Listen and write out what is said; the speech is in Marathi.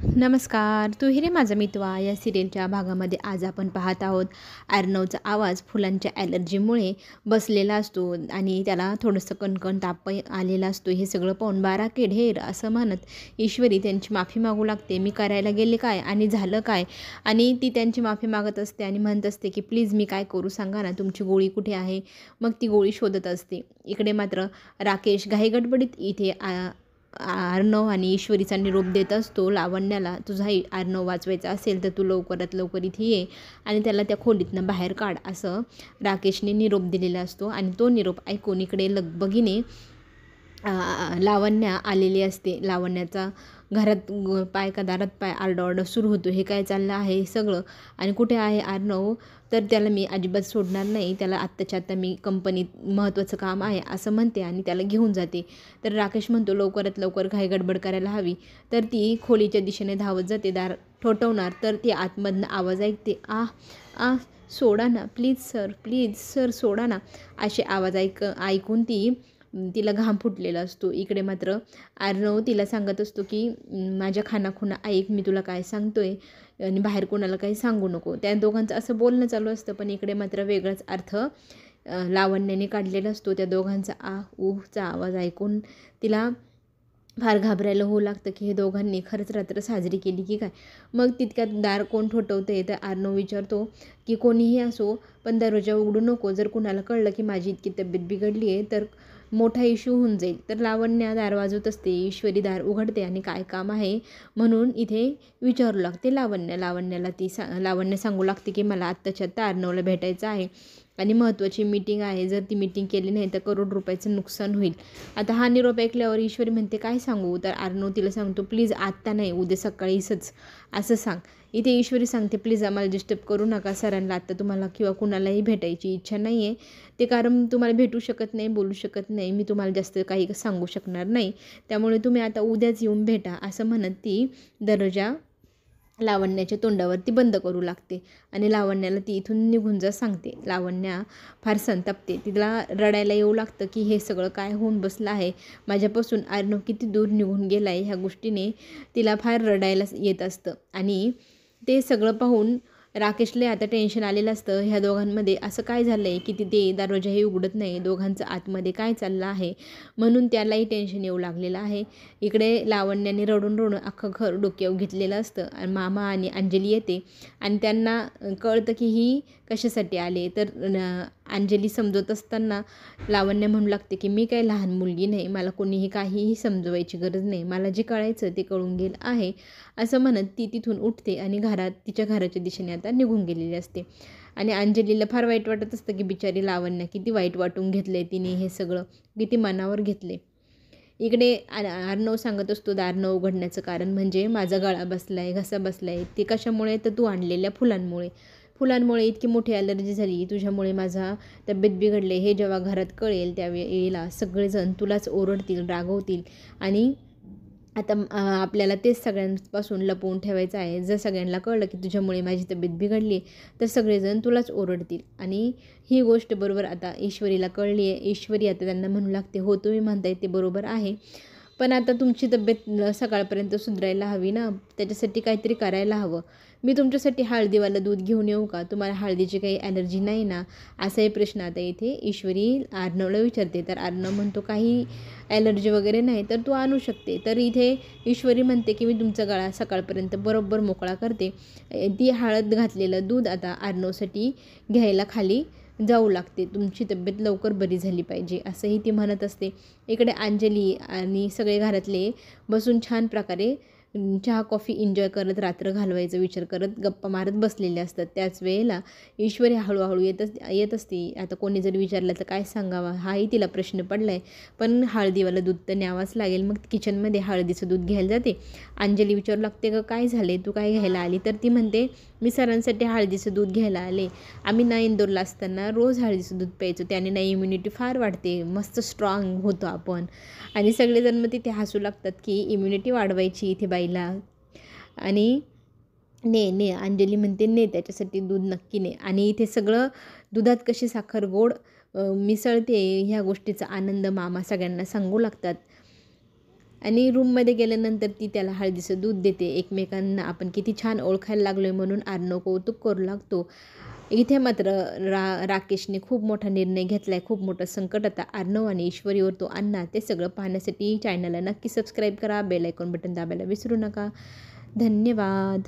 नमस्कार. तू हिरे माझा मितवा या सिरियलच्या भागामध्ये आज आपण पाहत आहोत. अर्णवचा आवाज फुलांच्या ॲलर्जीमुळे बसलेला असतो आणि त्याला थोडंसं कणकण ताप आलेला असतो. हे सगळं पाहून बाराके ढेर असं म्हणत ईश्वरी त्यांची माफी मागू लागते. मी करायला गेले काय आणि झालं काय? आणि ती त्यांची माफी मागत असते आणि म्हणत असते की प्लीज मी काय करू सांगा ना, तुमची गोळी कुठे आहे? मग ती गोळी शोधत असते. इकडे मात्र राकेश घाईगडबडीत इथे अर्णव आणि ईश्वरीचा निरोप देत असतो लावण्याला. तुझाही अर्णव वाचवायचा असेल तर तू लवकरात लवकर इथे ये आणि त्याला त्या खोलीतनं बाहेर काढ, असं राकेशने निरोप दिलेला असतो. आणि तो निरोप ऐकून इकडे लगबगीने लावण्या आलेली असते. लावण्याचा घरात पाय का दारात पाय आरडाओरडा सुरू होतो. हे काय चाललं आहे हे सगळं? आणि कुठे आहे अर्णव? तर त्याला मी अजिबात सोडणार नाही, त्याला आत्ताच्या आत्ता मी कंपनीत महत्त्वाचं काम आहे असं म्हणते आणि त्याला घेऊन जाते. तर राकेश म्हणतो लवकरात लवकर घाई गडबड करायला हवी. तर ती खोलीच्या दिशेने धावत जाते. दार ठोठवणार तर ती आतमधनं आवाज ऐकते, आ आ सोडा ना प्लीज सर सोडा ना, असे आवाज ऐकून तिला घाम फुटलेला असतो. इकडे मात्र अर्णव तिला सांगत असतो की माझ्या खानाखुणा ऐक, मी तुला काय सांगतोय आणि बाहेर कोणाला काही सांगू नको. त्या दोघांचं असं बोलणं चालू असतं. पण इकडे मात्र वेगळाच अर्थ लावण्याने काढलेला असतो. त्या दोघांचा चा आवाज ऐकून तिला फार घाबरायला होऊ लागतं की हे दोघांनी खरंच रात्र साजरी केली की काय. मग तितक्यात दार कोण ठोठवते तर अर्णव विचारतो की कोणीही असो पण दरवाजा उघडू नको, जर कुणाला कळलं की माझी इतकी तब्येत बिघडली आहे तर मोठा इश्यू होऊन जाईल. तर लावण्या दार वाजवत असते. ईश्वरी दार उघडते आणि काय काम आहे म्हणून इथे विचारू लागते लावण्याला. लावण्य सांगू लागते की मला आत्ताच्या आत्ता अर्णवला भेटायचं आहे आणि महत्त्वाची मीटिंग आहे, जर ती मीटिंग केली नाही तर करोड रुपयाचं नुकसान होईल. आता हा निरोप ऐकल्यावर ईश्वरी म्हणते काय सांगू? तर अर्णव तिला सांगतो प्लीज आत्ता नाही, उद्या सकाळीच असं सांग. इथे ईश्वरी सांगते प्लीज आम्हाला डिस्टर्ब करू नका, सरांना आत्ता तुम्हाला किंवा कुणालाही भेटायची इच्छा नाही आहे. ते कारण तुम्हाला भेटू शकत नाही, बोलू शकत नाही, मी तुम्हाला जास्त काही सांगू शकणार नाही, त्यामुळे तुम्ही आता उद्याच येऊन भेटा, असं म्हणत ती दरवाजा लावण्याच्या तोंडावरती बंद करू लागते आणि लावण्याला ती इथून निघून जा सांगते. लावण्या फार संतापते. तिला रडायला येऊ लागतं की हे सगळं काय होऊन बसलं आहे, माझ्यापासून अर्णव किती दूर निघून गेला आहे. ह्या गोष्टीने तिला फार रडायला येत असतं. आणि ते सगळं पाहून राकेशला आता टेन्शन आलेलं असतं. ह्या दोघांमध्ये असं काय झालं आहे की ते दरवाजाही उघडत नाही, दोघांचं आतमध्ये काय चाललं आहे म्हणून त्यालाही टेन्शन येऊ लागलेलं आहे. इकडे लावण्याने रडून रडून अख्खं घर डोक्यावर घेतलेलं असतं. आणि मामा आणि अंजली येते आणि त्यांना कळतं की ही कशासाठी आले. तर अंजली समजवत असताना लावण्य म्हणू लागते की मी काही लहान मुलगी नाही, मला कोणीही काहीही समजवायची गरज नाही, मला जे कळायचं ते कळून गेलं आहे, असं म्हणत ती तिथून उठते आणि तिच्या घराच्या दिशेने आता निघून गेलेली असते. आणि अंजलीला फार वाईट वाटत असतं की बिचारी लावण्य किती वाईट वाटून घेतले तिने, हे सगळं किती मनावर घेतले. इकडे अर्णव सांगत असतो दार न उघडण्याचं कारण म्हणजे माझा गळा बसला आहे, घसा बसला आहे. ते कशामुळे? तर तू आणलेल्या फुलांमुळे इतकी मोठी ॲलर्जी झाली तुझ्यामुळे, माझा तब्येत बिघडले. हे जेव्हा घरात कळेल त्यावेळेला सगळेजण तुलाच ओरडतील, रागवतील आणि आता आपल्याला तेच सगळ्यांपासून लपवून ठेवायचं आहे. जर सगळ्यांना कळलं की तुझ्यामुळे माझी तब्येत बिघडली तर सगळेजण तुलाच ओरडतील. आणि ही गोष्ट बरोबर आता ईश्वरीला कळली आहे. ईश्वरी आता त्यांना म्हणू लागते हो तुम्ही म्हणताय ते बरोबर आहे, पण आता तुमची तब्येत सकाळपर्यंत सुधारायला हवी ना, त्याच्यासाठी काहीतरी करायला हवं. मी तुमच्यासाठी हळदीवालं दूध घेऊन येऊ का? तुम्हाला हळदीची काही ॲलर्जी नाही ना? असाही प्रश्न आता इथे ईश्वरी अर्णवला विचारते. तर अर्णव म्हणतो काही ॲलर्जी वगैरे नाही, तर तू आणू शकते. तर इथे ईश्वरी म्हणते की मी तुमचा गळा सकाळपर्यंत बरोबर मोकळा करते. ती हळद घातलेलं दूध आता अर्णवसाठी घ्यायला खाली जाऊ लागते. तुमची तब्येत लवकर बरी झाली पाहिजे असंही ती म्हणत असते. इकडे अंजली आणि सगळे घरातले बसून छान प्रकारे चहा कॉफी एन्जॉय करत रात्र घालवायचा विचार करत गप्पा मारत बसलेले असतात. त्याच वेळेला ईश्वरी हळूहळू येत असते. आता कोणी जर विचारलं तर काय सांगावा हाही तिला प्रश्न पडला आहे, पण हळदीवालं दूध तर न्यावंच लागेल. मग किचनमध्ये हळदीचं दूध घ्यायला जाते. अंजली विचारू लागते ग काय झाले, तू काय घ्यायला आली? तर ती म्हणते मी सरांसाठी हळदीचं दूध घ्यायला आले. आम्ही ना इंदोरला असताना रोज हळदीचं दूध प्यायचो, त्याने ना इम्युनिटी फार वाढते, मस्त स्ट्रॉंग होतो आपण. आणि सगळेजण मग तिथे हसू लागतात की इम्युनिटी वाढवायची इथे बाईला. आणि ने अंजली म्हणते ने त्याच्यासाठी दूध नक्की ने. आणि इथे सगळं दुधात कशी साखर गोड मिसळते ह्या गोष्टीचा आनंद मामा सगळ्यांना सांगू लागतात. आणि रूममध्ये गेल्यानंतर ती त्याला हळदीचं दूध देते. एकमेकांना आपण किती छान ओळखायला लागलो आहे म्हणून अर्णव कौतुक करू लागतो. इथे मात्र राकेशने खूप मोठा निर्णय घेतला आहे. खूप मोठं संकट आता अर्णव आणि ईश्वरीवर तो आणणार. ते सगळं पाहण्यासाठी चॅनलला नक्की सबस्क्राईब करा. बेल आयकॉन बटन दाबायला विसरू नका. धन्यवाद.